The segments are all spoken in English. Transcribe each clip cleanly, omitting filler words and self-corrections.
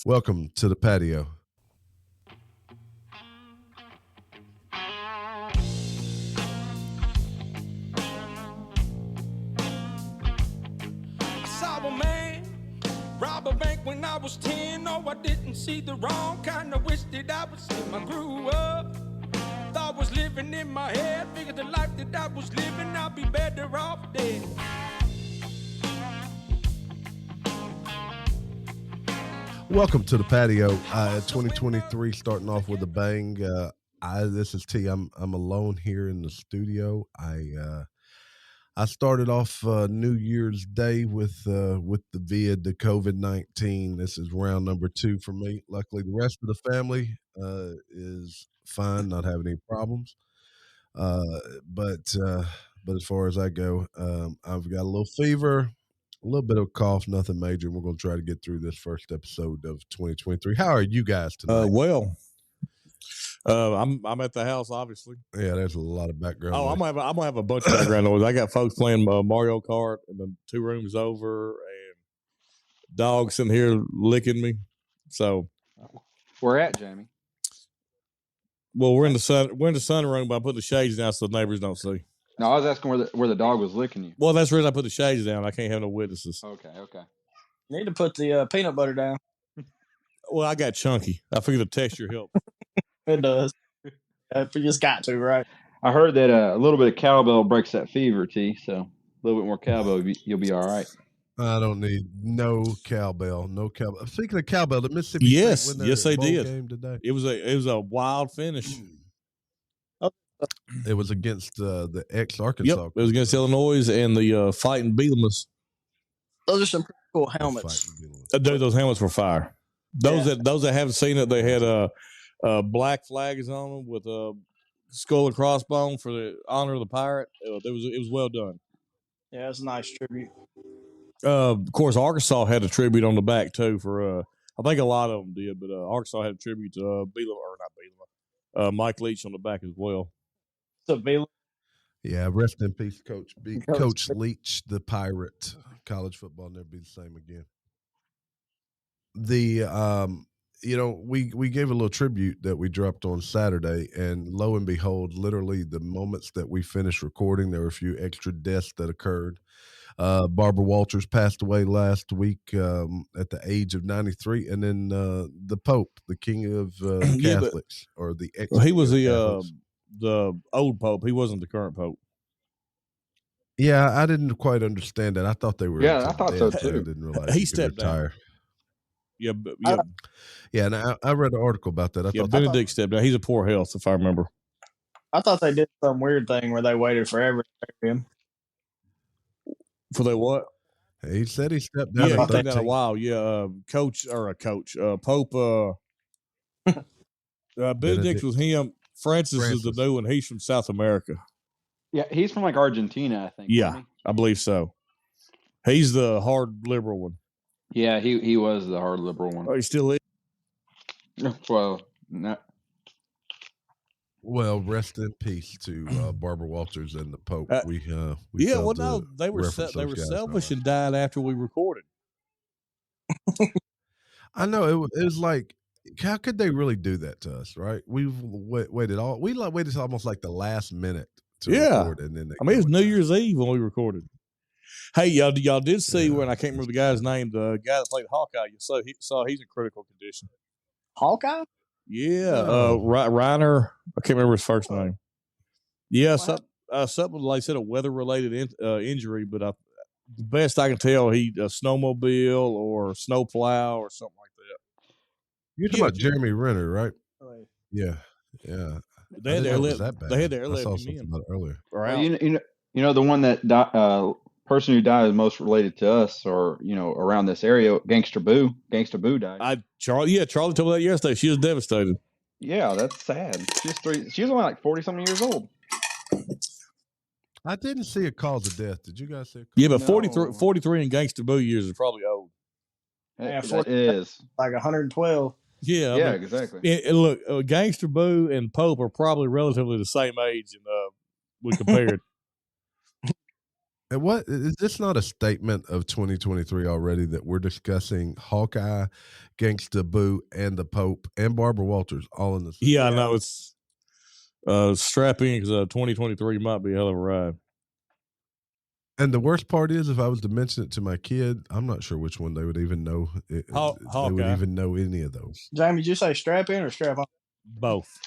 Welcome to the patio. I saw a man rob a bank when I was 10. No, I didn't see the wrong kind of wish that I was him. I grew up, thought was living in my head. Figured the life that I was living, I'd be better off dead. Welcome to the patio. 2023 starting off with a bang. This is T. I'm alone here in the studio. I started off New Year's Day with the COVID-19. This is round number 2 for me. Luckily, the rest of the family is fine, not having any problems. But as far as I go, I've got a little fever, a little bit of a cough, nothing major. We're going to try to get through this first episode of 2023. How are you guys tonight? I'm at the house, obviously. Yeah, there's a lot of background. I'm gonna have a bunch of background noise. I got folks playing Mario Kart in the 2 rooms over, and dogs in here licking me. So, where at, Jamie? Well, we're in the sun. We're in the sunroom, but I put the shades down so the neighbors don't see. No, I was asking where the dog was licking you. Well, that's the reason I put the shades down. I can't have no witnesses. Okay. You need to put the peanut butter down. Well, I got chunky. I figured the texture helped. It does. You just got to, right? I heard that a little bit of cowbell breaks that fever, T. So a little bit more cowbell, you'll be all right. I don't need no cowbell. Speaking of cowbell, the Mississippi yes, State win yes, they bowl did. Game today. It was a wild finish. It was against the ex-Arkansas. Yep, it was against Illinois and the Fighting Beelmas. Those are some pretty cool helmets. Dude, those helmets were fire. Those that haven't seen it, they had black flags on them with a skull and crossbone for the honor of the pirate. It was well done. Yeah, it's a nice tribute. Of course, Arkansas had a tribute on the back too. For I think a lot of them did, but Arkansas had a tribute to Mike Leach on the back as well. So Beelum. Yeah, rest in peace, Coach Leach, the pirate. College football never be the same again. We gave a little tribute that we dropped on Saturday, and lo and behold, literally the moments that we finished recording, there were a few extra deaths that occurred. Barbara Walters passed away last week at the age of 93, and then the Pope, the King of Catholics, or the ex. Well, he was the old Pope. He wasn't the current Pope. Yeah, I didn't quite understand that. I thought they were. Yeah, I thought so too. I didn't realize he stepped down. Yeah, yeah. And I read an article about that. Benedict stepped down. He's a poor health, if I remember. I thought they did some weird thing where they waited forever to bury him. For the what? He said he stepped down. Yeah, he stepped down a while. Yeah, Pope. Benedict was him. Francis is the new one. He's from South America. Yeah, he's from like Argentina, I think. Yeah, I believe so. He's the hard liberal one. Yeah, he was the hard liberal one. Oh, he still is. Well, no. Well, rest in peace to Barbara Walters and the Pope. They were selfish and died after we recorded. I know it was like, how could they really do that to us? Right? We've waited almost like the last minute to record, and then it was New Year's Eve when we recorded. Hey, y'all did see when I can't remember the guy's name, the guy that played Hawkeye. You saw he's in critical condition. Hawkeye? Yeah, Reiner. I can't remember his first name. Yeah, something like I said, a weather-related injury, but the best I can tell, he a snowmobile or snowplow or something like that. You're talking about Jeremy Renner, right? Right. Yeah. They had the airlift I saw something about it earlier. Well, you know the one that person who died is most related to us, or around this area. Gangster Boo died. Charlie told me that yesterday. She was devastated. Yeah, that's sad. She was only like 40-something years old. I didn't see a cause of death. Did you guys see? Yeah, but 43 in Gangster Boo years is probably old. Yeah, it is like 112. Yeah, exactly. Look, Gangster Boo and Pope are probably relatively the same age, and we compared. And what is this not a statement of 2023 already that we're discussing Hawkeye, Gangsta Boo, and the Pope and Barbara Walters all in the same? Yeah, I know it's strap in because 2023 might be a hell of a ride. And the worst part is, if I was to mention it to my kid, I'm not sure which one they would even know. They would even know any of those. Jamie, did you say strap in or strap on? Both.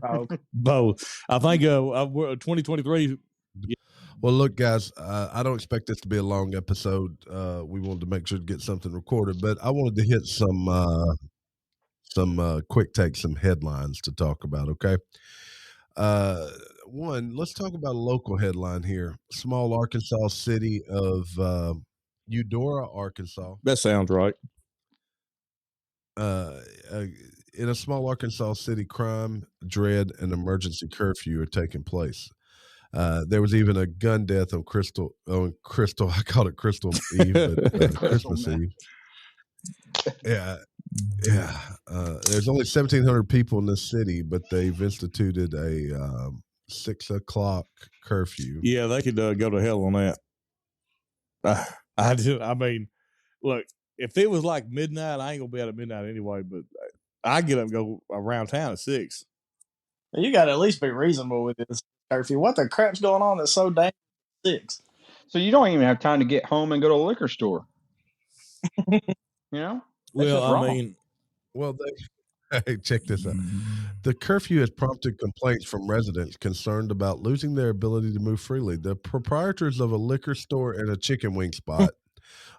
Oh, okay. Both. I think 2023. Well, look, guys, I don't expect this to be a long episode. We wanted to make sure to get something recorded, but I wanted to hit some quick take, some headlines to talk about. Okay. One, let's talk about a local headline here. Small Arkansas city of Eudora, Arkansas. That sounds right. In a small Arkansas city, crime, dread, and emergency curfew are taking place. There was even a gun death on Crystal. I called it Crystal Eve, but Christmas Eve. Yeah. There's only 1,700 people in this city, but they've instituted a 6 o'clock curfew. Yeah, they could go to hell on that. I mean, look, if it was like midnight, I ain't gonna be out at midnight anyway. But I get up and go around town at 6. You got to at least be reasonable with this curfew. What the crap's going on that's so dang 6? So you don't even have time to get home and go to a liquor store. You know? Hey, check this out. The curfew has prompted complaints from residents concerned about losing their ability to move freely. The proprietors of a liquor store and a chicken wing spot,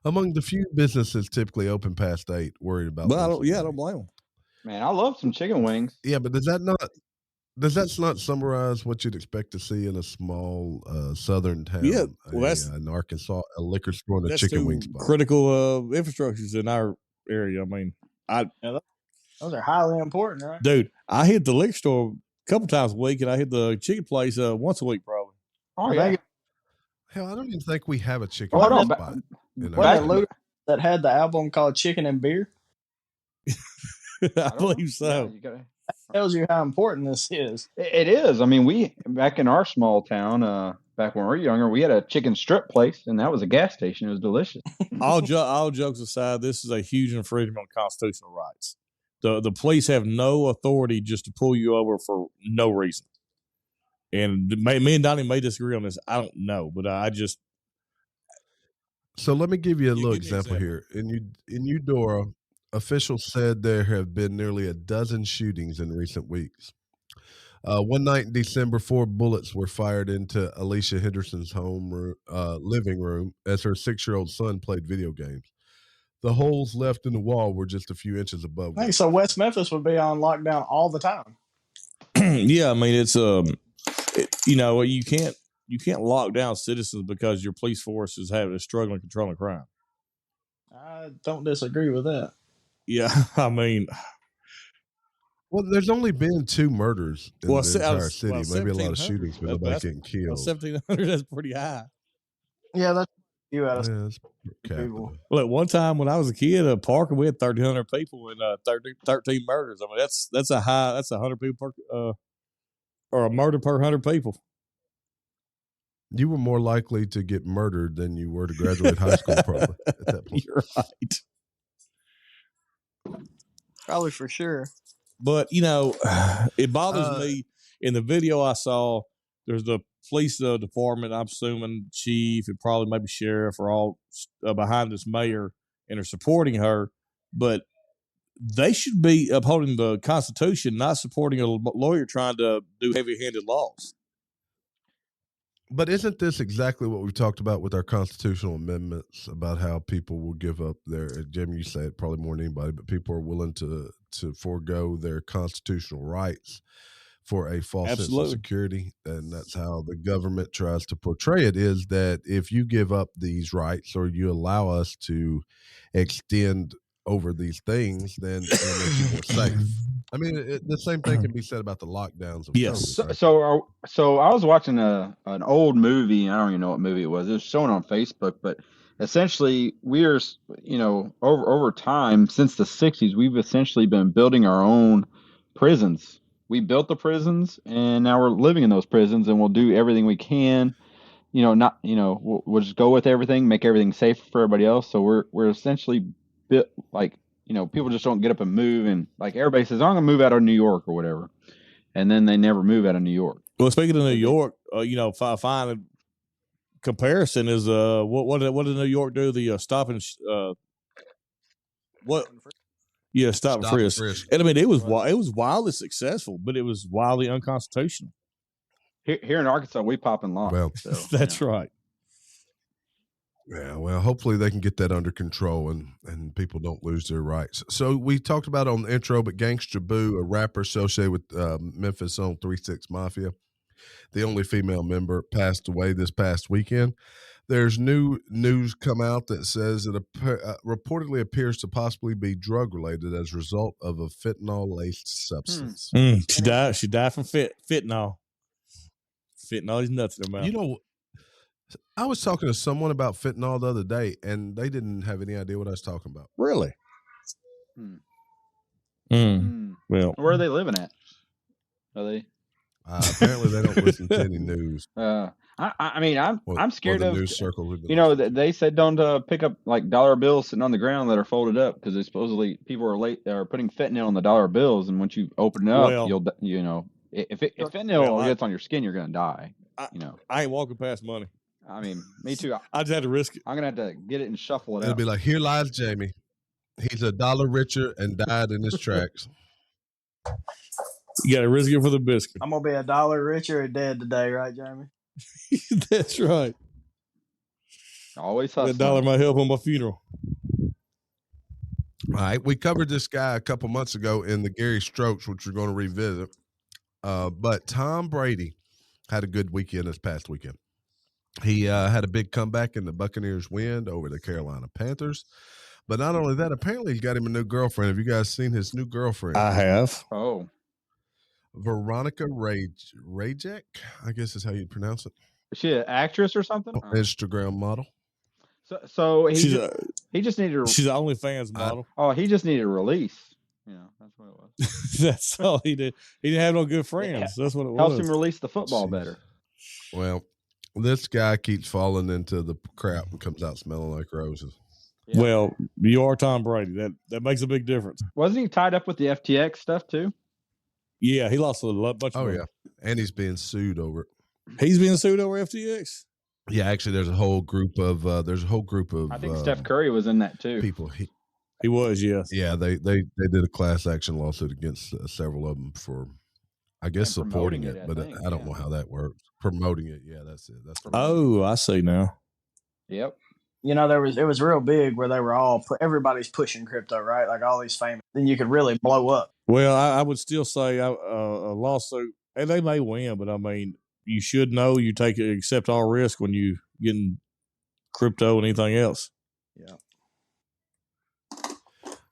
among the few businesses typically open past 8, worried about. But I don't blame them. Man, I love some chicken wings. Yeah, but does that not summarize what you'd expect to see in a small southern town? Yeah, well, in Arkansas, a liquor store and a chicken wing spot. Critical infrastructures in our area. I mean, those are highly important, right? Dude, I hit the liquor store a couple times a week, and I hit the chicken place once a week, probably. Oh, yeah. Hell, I don't even think we have a chicken wing spot. That had the album called Chicken and Beer? I believe so. Yeah, that tells you how important this is. It is. I mean, back in our small town, back when we were younger, we had a chicken strip place, and that was a gas station. It was delicious. All jokes aside, this is a huge infringement on constitutional rights. The police have no authority just to pull you over for no reason. And me and Donnie may disagree on this. I don't know, but I just. So let me give you a little example here. In Eudora, officials said there have been nearly a dozen shootings in recent weeks. One night in December, 4 bullets were fired into Alicia Henderson's living room as her 6-year-old son played video games. The holes left in the wall were just a few inches above. I think so. West Memphis would be on lockdown all the time. Yeah, I mean it's you can't lock down citizens because your police force is struggling controlling crime. I don't disagree with that. Yeah, I mean, well, there's only been 2 murders in the entire city. Maybe a lot of shootings, but nobody getting killed. 1,700, that's pretty high. Yeah, that's you out of people. Look, one time when I was a kid, at Parker, we had 1,300 people and 13 murders. I mean, that's a high. That's 100 people per, or a murder per 100 people. You were more likely to get murdered than you were to graduate high school, probably at that point. You're right. Probably for sure. But it bothers me. In the video I saw, there's the police department, I'm assuming chief and probably maybe sheriff are all behind this mayor and are supporting her, but they should be upholding the Constitution, not supporting a lawyer trying to do heavy-handed laws. But isn't this exactly what we've talked about with our constitutional amendments about how people will give up Jim, you say it probably more than anybody, but people are willing to forego their constitutional rights for a false sense of security. And that's how the government tries to portray it, is that if you give up these rights or you allow us to extend over these things, then it'll make you more safe. I mean, the same thing can be said about the lockdowns of yes. COVID, right? So I was watching an old movie. I don't even know what movie it was. It was shown on Facebook, but essentially we're, over time since the 60s, we've essentially been building our own prisons. We built the prisons, and now we're living in those prisons, and we'll do everything we can, not we'll just go with everything, make everything safe for everybody else. So we're essentially like people just don't get up and move, and like everybody says, I'm gonna move out of New York or whatever, and then they never move out of New York. Well, speaking of New York, fine comparison is what did New York do? The stop and what? Yeah, stop and frisk. And I mean, it was wildly successful, but it was wildly unconstitutional. Here in Arkansas, we pop and lock. Well, so, that's right. Yeah, well, hopefully they can get that under control and people don't lose their rights. So we talked about it on the intro, but Gangsta Boo, a rapper associated with Memphis on 3 6 Mafia, the only female member, passed away this past weekend. There's new news come out that says it reportedly appears to possibly be drug-related as a result of a fentanyl-laced substance. She died from fentanyl. Fentanyl is nuts in her mouth. I was talking to someone about fentanyl the other day, and they didn't have any idea what I was talking about. Really? Well, where are they living at? Are they? Apparently, they don't listen to any news. I mean, I'm scared the of news circle. They said don't pick up like dollar bills sitting on the ground that are folded up because supposedly people are putting fentanyl on the dollar bills, and once you open it up, if fentanyl gets on your skin, you're gonna die. I ain't walking past money. I mean, me too. I just had to risk it. I'm gonna have to get it and shuffle it out. It'll be like, here lies Jamie. He's $1 richer and died in his tracks. You got to risk it for the biscuit. I'm gonna be $1 richer or dead today, right, Jamie? That's right. Always hustling. $1 might help on my funeral. All right, we covered this guy a couple months ago in the Gary Strokes, which we're going to revisit. But Tom Brady had a good weekend this past weekend. He had a big comeback in the Buccaneers win over the Carolina Panthers. But not only that, apparently he got him a new girlfriend. Have you guys seen his new girlfriend? I have. Oh. Veronica Rajek, I guess is how you pronounce it. Is she an actress or something? Instagram model. So he just needed she's an OnlyFans model. He just needed a release. That's what it was. That's all he did. He didn't have no good friends. That's what it was. Helps him release the football better. Well, this guy keeps falling into the crap and comes out smelling like roses. Yeah. Well, you are Tom Brady. That makes a big difference. Wasn't he tied up with the FTX stuff too? Yeah, he lost a bunch of money. Yeah, and he's being sued over it. He's being sued over FTX? Yeah, actually, there's a whole group of. I think Steph Curry was in that too. People. He was, yes. Yeah, they did a class action lawsuit against several of them for, I guess, supporting it, but I don't know how that works. Promoting it, yeah, that's it. I see now. Yep. It was real big where they were everybody's pushing crypto, right? Like all these famous, then you could really blow up. Well, I would still say a lawsuit, and they may win, but I mean, you should know you accept all risk when you get in crypto and anything else. Yeah.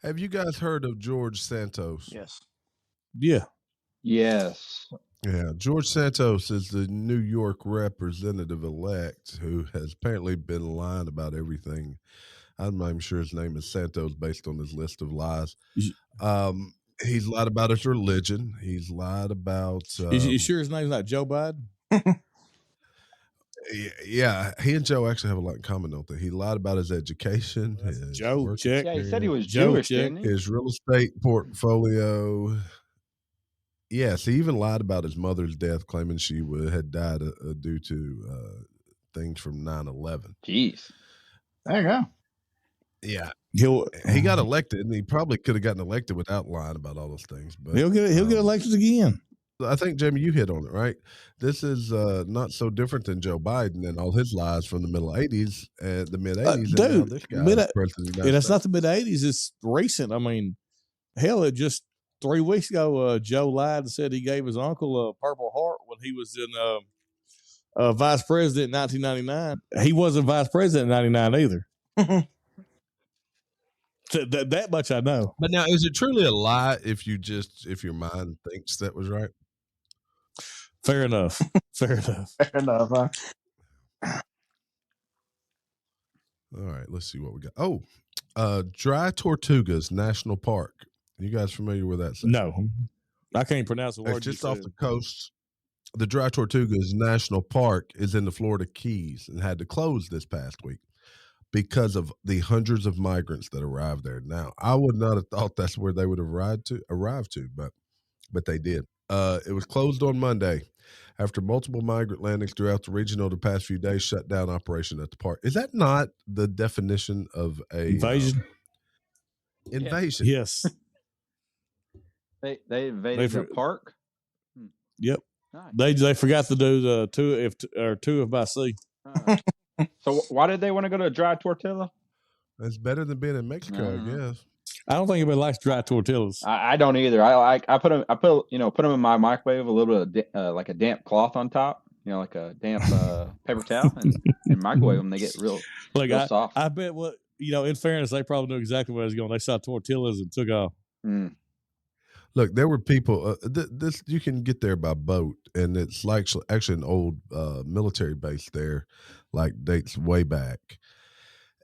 Have you guys heard of George Santos? Yes. Yeah. Yes. Yeah, George Santos is the New York representative-elect who has apparently been lying about everything. I'm not even sure his name is Santos based on his list of lies. He's lied about his religion. He's lied about... you sure his name's not Joe Biden? Yeah, he and Joe actually have a lot in common, don't they? He lied about his education. Joe, check. Yeah, he said he was Jewish, didn't he? His real estate portfolio... Yes, he even lied about his mother's death, claiming she had died due to things from 9/11. Jeez. There you go. Yeah. He got elected, and he probably could have gotten elected without lying about all those things. But he'll get elected again. I think, Jamie, you hit on it, right? This is not so different than Joe Biden and all his lies from the middle 80s and the mid 80s. Dude, this guy that's not the mid 80s. It's recent. I mean, hell, it just 3 weeks ago, Joe lied and said he gave his uncle a Purple Heart when he was in vice president in 1999. He wasn't vice president in 99 either. That much I know. But now, is it truly a lie if your mind thinks that was right? Fair enough. Fair enough. Fair enough, huh? All right, let's see what we got. Oh, Dry Tortugas National Park. You guys familiar with that section? No. I can't pronounce the word. It's just off the coast the Dry Tortugas National Park is in the Florida Keys and had to close this past week because of the hundreds of migrants that arrived there. Now, I would not have thought that's where they would have arrived to, but they did. It was closed on Monday after multiple migrant landings throughout the region over the past few days shut down operation at the park. Is that not the definition of a Invasion? Invasion. Yes. They invaded the park. Yep. Nice. They forgot to do the two if by sea. So why did they want to go to a dry tortilla? It's better than being in Mexico, I guess. I don't think anybody likes dry tortillas. I don't either. I put them in my microwave, a little bit of like a damp cloth on top, like a damp paper towel, and microwave them. They get real soft. I bet in fairness, they probably knew exactly where I was going. They saw tortillas and took off. Mm. Look, there were people. This you can get there by boat, and it's like actually an old military base there, like dates way back.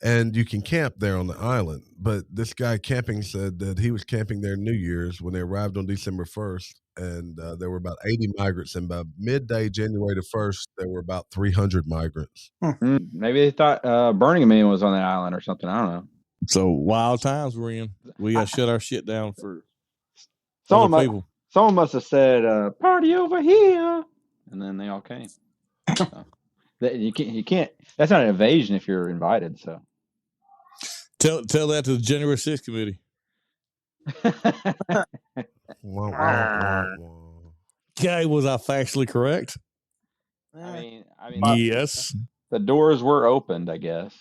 And you can camp there on the island. But this guy camping said that he was camping there New Year's when they arrived on December 1st, and there were about 80 migrants. And by midday, January the 1st, there were about 300 migrants. Maybe they thought Burning Man was on that island or something. I don't know. So wild times we're in. We got to shut our shit down for people. Someone must have said, "Party over here," and then they all came. So, you can't. That's not an invasion if you're invited. So tell that to the January 6th committee. Okay, was I factually correct? I mean, yes. The doors were opened, I guess.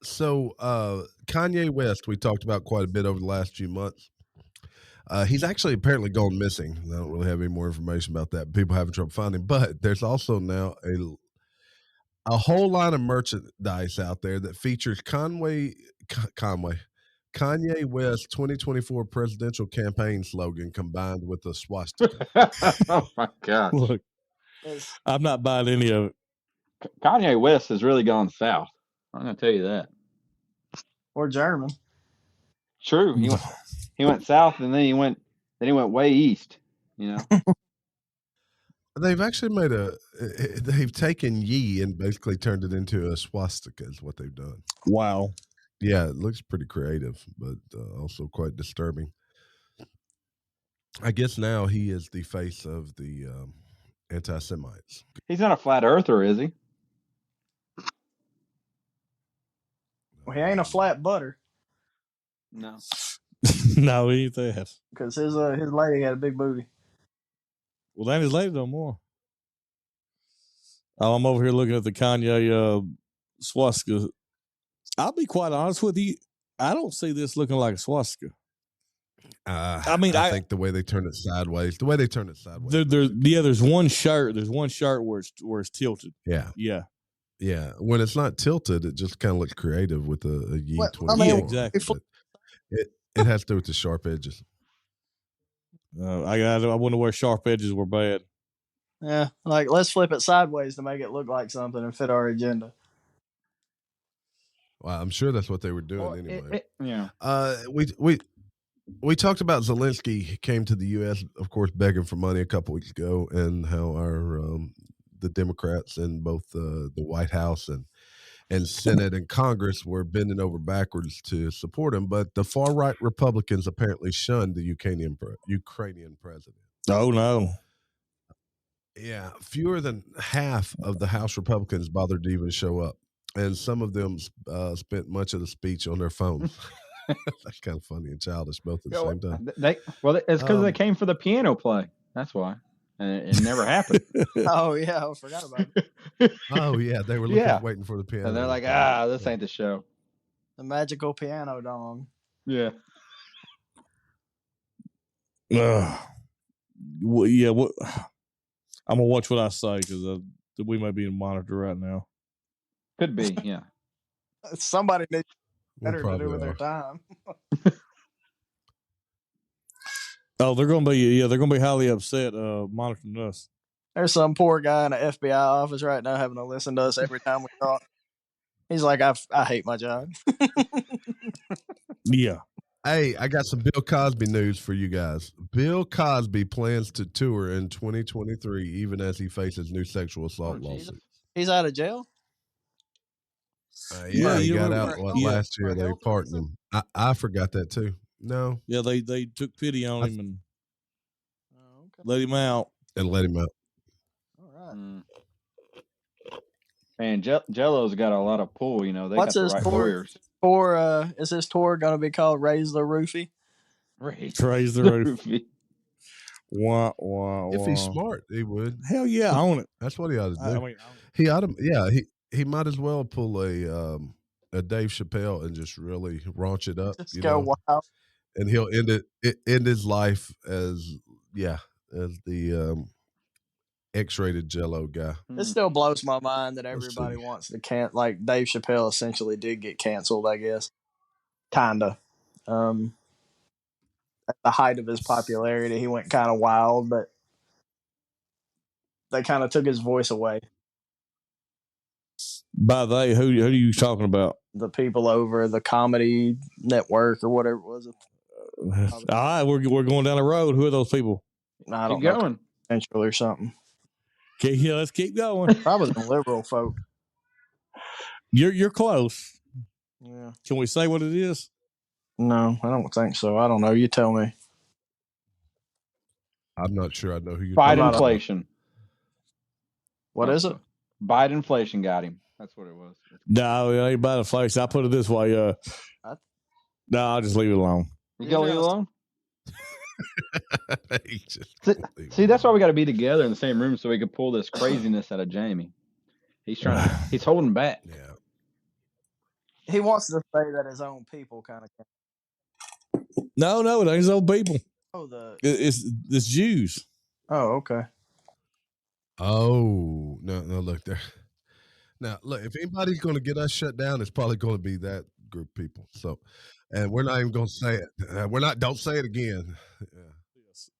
So Kanye West, we talked about quite a bit over the last few months. He's actually apparently gone missing. I don't really have any more information about that. People having trouble finding him. But there's also now a whole line of merchandise out there that features Kanye West's 2024 presidential campaign slogan combined with a swastika. Oh my God! Look, I'm not buying any of it. Kanye West has really gone south. I'm going to tell you that. Or German. True. He went south, and then he went way east. They've actually they've taken Ye and basically turned it into a swastika is what they've done. Wow. Yeah, it looks pretty creative, but also quite disturbing. I guess now he is the face of the anti-Semites. He's not a flat earther, is he? Well, he ain't a flat butter. No. No, he ain't that. Because his lady had a big booty. Well, that his lady no more. Oh, I'm over here looking at the Kanye swastika. I'll be quite honest with you. I don't see this looking like a swastika. I think the way they turn it sideways. There's one shirt. There's one shirt where it's tilted. Yeah. When it's not tilted, it just kind of looks creative with a Ye 24. Yeah, exactly. It has to do with the sharp edges. I wonder where sharp edges were bad. Yeah, like let's flip it sideways to make it look like something and fit our agenda. Well, I'm sure that's what they were doing anyway. Yeah. We talked about Zelensky. He came to the U.S., of course, begging for money a couple weeks ago, and how the Democrats in both the White House and Senate and Congress were bending over backwards to support him. But the far-right Republicans apparently shunned the Ukrainian president. Oh, no. Yeah, fewer than half of the House Republicans bothered to even show up. And some of them spent much of the speech on their phones. That's kind of funny and childish both at the same time. It's because they came for the piano play. That's why. And it never happened. Oh, yeah. I forgot about it. Oh, yeah. They were waiting for the piano. And they're like, this ain't the show. The magical piano dong. Yeah. Well, yeah. I'm going to watch what I say because we may be in monitor right now. Could be, yeah. Somebody needs better to do with their time. Oh, they're going to be highly upset monitoring us. There's some poor guy in an FBI office right now having to listen to us every time we talk. He's like, I hate my job. Yeah. Hey, I got some Bill Cosby news for you guys. Bill Cosby plans to tour in 2023, even as he faces new sexual assault lawsuits. He's out of jail. Yeah, He you got remember? out Yeah, last year. They pardoned him. I forgot that too. No, yeah. They took pity on him and Okay. let him out. and let him out. All right. Man, Jello's got a lot of pull. You know, they What's got the his right tour? lawyers. Is his tour going to be called Raise the Roofie? Raise the roof. Wah, wah, If he's wah. smart, he would. Hell yeah, own it. That's what he ought to do. I mean, He ought to. Yeah, he might as well pull a Dave Chappelle and just really raunch it up. Just go wild. And he'll end his life as the X-rated Jello guy. It still blows my mind that everybody wants to like Dave Chappelle essentially did get canceled, I guess. Kinda. At the height of his popularity, he went kind of wild, but they kind of took his voice away. by they, who are you talking about? The people over the Comedy Network or whatever it was. All right, we're going down the road. Who are those people? I don't Keep know. going. Central or something. Okay, yeah, let's keep going. Probably the liberal folk. You're close. Yeah. Can we say what it is? No, I don't think so. I don't know. You tell me. I'm not sure I know who you're Fight talking inflation. What is it? Bite inflation got him. That's what it was. No, it ain't about inflation. I put it this way. No, I'll just leave it alone. You gonna leave it alone? about. See, that's why we got to be together in the same room so we can pull this craziness out of Jamie. He's he's holding back. Yeah. He wants to say that his own people kind of. No, it ain't his old people. Oh, it's Jews. Oh, okay. Oh no! Look there. Now look, if anybody's going to get us shut down, it's probably going to be that group of people. So, and we're not even going to say it. We're not. Don't say it again. Yeah.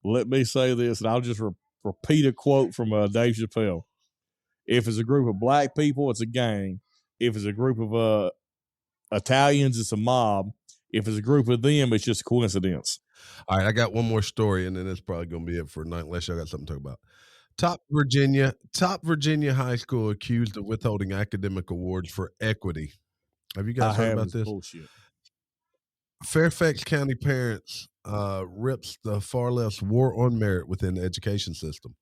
Let me say this, and I'll just repeat a quote from Dave Chappelle. If it's a group of black people, it's a gang. If it's a group of Italians, it's a mob. If it's a group of them, it's just a coincidence. All right, I got one more story, and then it's probably going to be it for tonight, unless y'all got something to talk about. Top Virginia high school accused of withholding academic awards for equity. Have you guys heard about this? Bullshit. Fairfax County parents rips the far left's war on merit within the education system.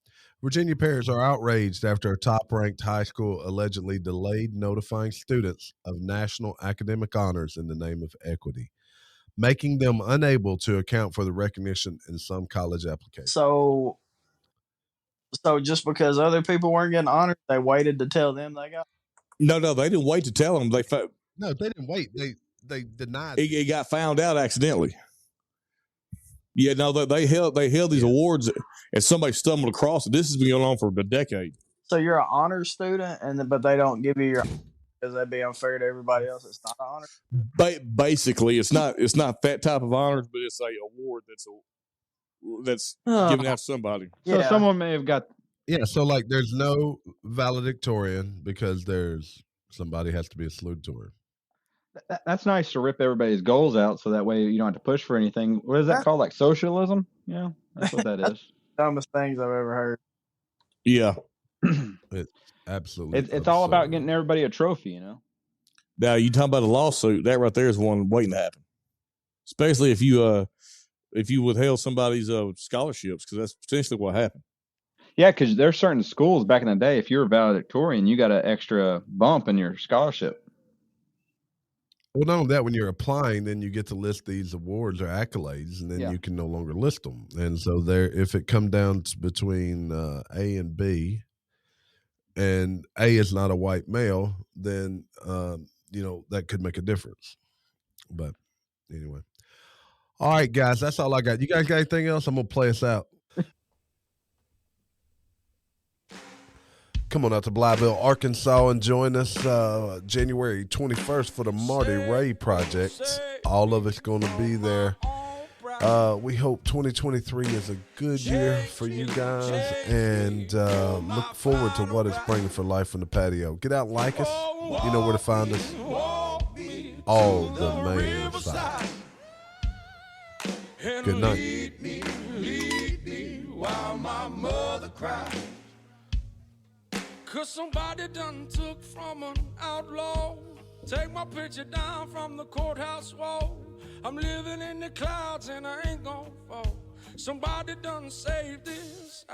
Virginia parents are outraged after a top-ranked high school allegedly delayed notifying students of national academic honors in the name of equity, making them unable to account for the recognition in some college applications. So just because other people weren't getting honored, they waited to tell them they got. No, they didn't wait to tell them. No, they didn't wait. They denied. It got found out accidentally. Yeah, no, they held these awards, and somebody stumbled across it. This has been going on for a decade. So you're an honors student, but they don't give you your because that'd be unfair to everybody else. It's not an honor. Basically, it's not that type of honors, but it's a award that's given out to somebody. So someone may have got. Yeah, so like there's no valedictorian because there's somebody has to be a salutatorian. That's nice to rip everybody's goals out so that way you don't have to push for anything. What is that called? Like socialism? Yeah, that's what that is. Dumbest things I've ever heard. Yeah. It's absolutely. It's all about getting everybody a trophy, you know? Now, you talking about a lawsuit, that right there is one waiting to happen. Especially if you withheld somebody's scholarships, because that's potentially what happened. Yeah, because there's certain schools back in the day, if you're a valedictorian, you got an extra bump in your scholarship. Well, not only that, when you're applying, then you get to list these awards or accolades, and then you can no longer list them. And so if it come down to between A and B, and A is not a white male, then that could make a difference. But anyway, all right, guys, that's all I got. You guys got anything else? I'm gonna play us out. Come on out to Blytheville, Arkansas, and join us January 21st for the Marty Ray Project. All of us going to be there. We hope 2023 is a good year for you guys, and look forward to what it's bringing for life in the patio. Get out and like us. You know where to find us. All the main sites. And Good night. lead me while my mother cries. 'Cause somebody done took from an outlaw. Take my picture down from the courthouse wall. I'm living in the clouds and I ain't gon' fall. Somebody done saved this